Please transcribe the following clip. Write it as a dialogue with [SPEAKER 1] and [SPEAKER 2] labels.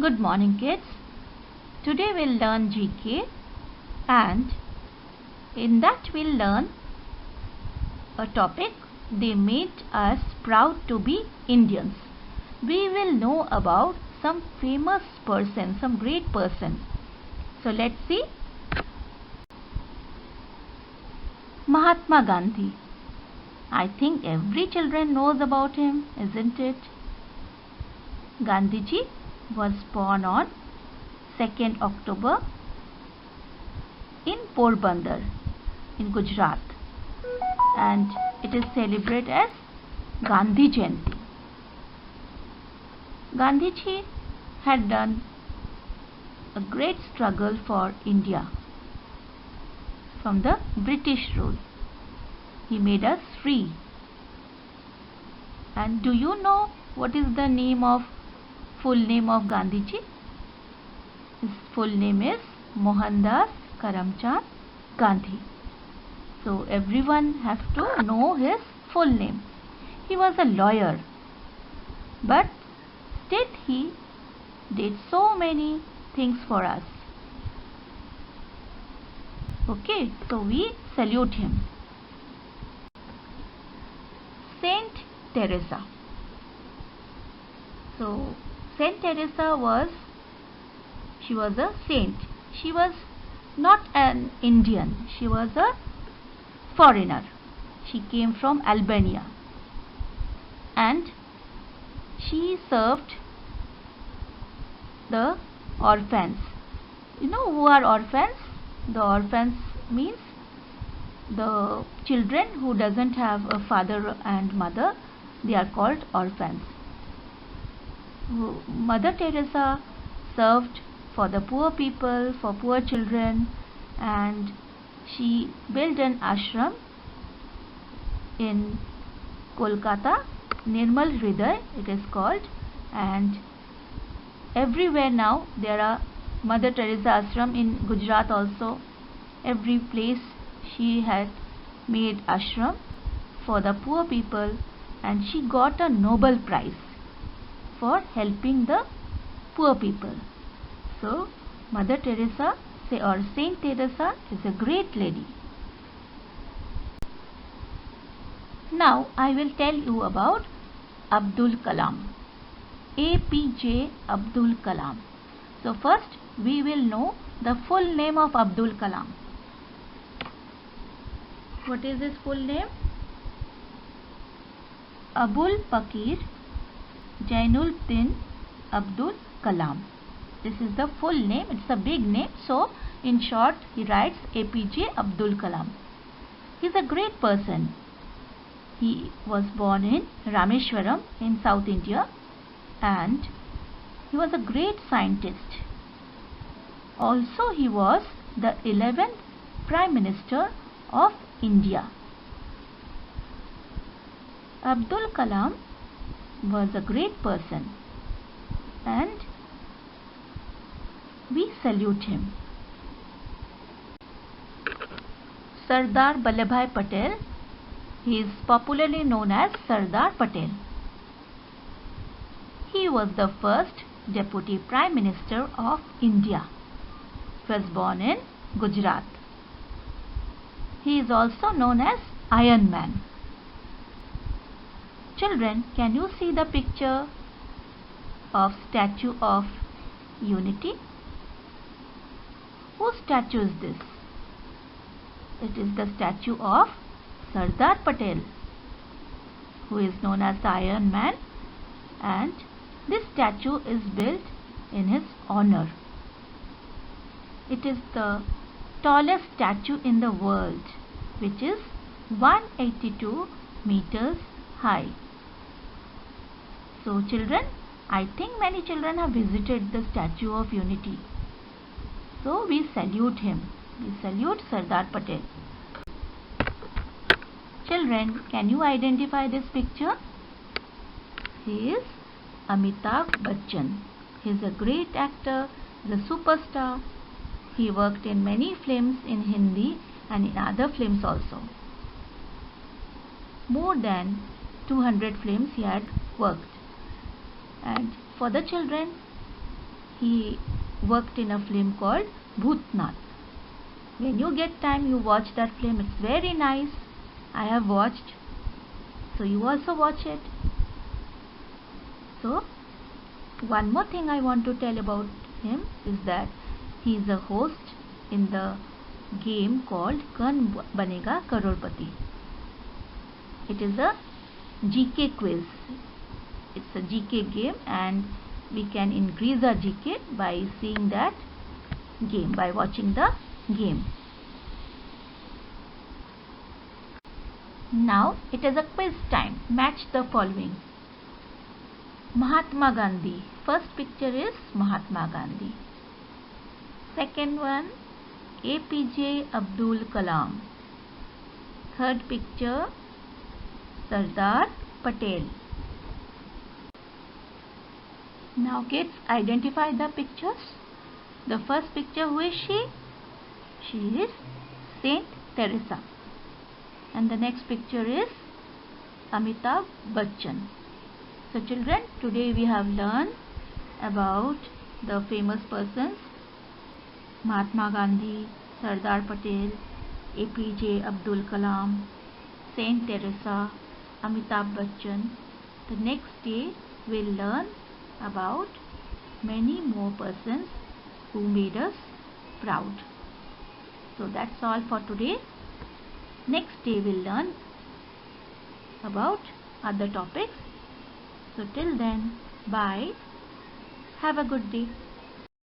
[SPEAKER 1] Good morning, kids. Today we'll learn GK, and in that we'll learn a topic. They made us proud to be Indians. We will know about some famous person, some great person. So let's see. Mahatma Gandhi. I think every children knows about him, isn't it? Gandhiji was born on 2nd October in Porbandar in Gujarat, and it is celebrated as Gandhi Jayanti. Gandhiji had done a great struggle for India from the British rule. He made us free. And do you know what is the full name of Gandhiji? His full name is Mohandas Karamchand Gandhi. So everyone have to know his full name. He was a lawyer, but still he did so many things for us. Okay, so we salute him. Saint Teresa. So Saint Teresa was a saint. She was not an Indian. She was a foreigner. She came from Albania, and she served the orphans. You know who are orphans? The orphans means the children who doesn't have a father and mother. They are called orphans. Mother Teresa served for the poor people, for poor children, and she built an ashram in Kolkata, Nirmal Hriday it is called, and everywhere now there are Mother Teresa ashram in Gujarat also. Every place she had made ashram for the poor people, and she got a Nobel Prize for helping the poor people. So Mother Teresa or Saint Teresa is a great lady. Now I will tell you about Abdul Kalam. APJ Abdul Kalam. So first we will know the full name of Abdul Kalam. What is his full name? Abul Pakir Jainuddin Abdul Kalam. This is the full name. It's a big name, so in short he writes APJ Abdul Kalam. He is a great person. He was born in Rameshwaram in South India, and he was a great scientist. Also he was the 11th Prime Minister of India. Abdul Kalam was a great person, and we salute him. Sardar Vallabhbhai Patel. He is popularly known as Sardar Patel. He was the first Deputy Prime Minister of India. He was born in Gujarat. He is also known as Iron Man. Children, can you see the picture of Statue of Unity? Whose statue is this? It is the statue of Sardar Patel, who is known as the Iron Man, and this statue is built in his honor. It is the tallest statue in the world, which is 182 meters high. So children, I think many children have visited the Statue of Unity. So we salute him. We salute Sardar Patel. Children, can you identify this picture? He is Amitabh Bachchan. He is a great actor, the superstar. He worked in many films in Hindi and in other films also. More than 200 films he had worked. And for the children, he worked in a film called Bhootnath. When you get time, you watch that film. It's very nice. I have watched, so you also watch it. So one more thing I want to tell about him is that he is a host in the game called Kaun Banega Crorepati. It is a GK quiz. It's a GK game, and we can increase our GK by seeing that game, by watching the game. Now it is a quiz time. Match the following. Mahatma Gandhi. First picture is Mahatma Gandhi. Second one, APJ Abdul Kalam. Third picture, Sardar Patel. Now kids, identify the pictures. The first picture, who is she? She is Saint Teresa. And the next picture is Amitabh Bachchan. So children, today we have learned about the famous persons: Mahatma Gandhi, Sardar Patel, APJ Abdul Kalam, Saint Teresa, Amitabh Bachchan. The next day we'll learn about many more persons who made us proud. So that's all for today. Next day we'll learn about other topics. So till then, bye. Have a good day.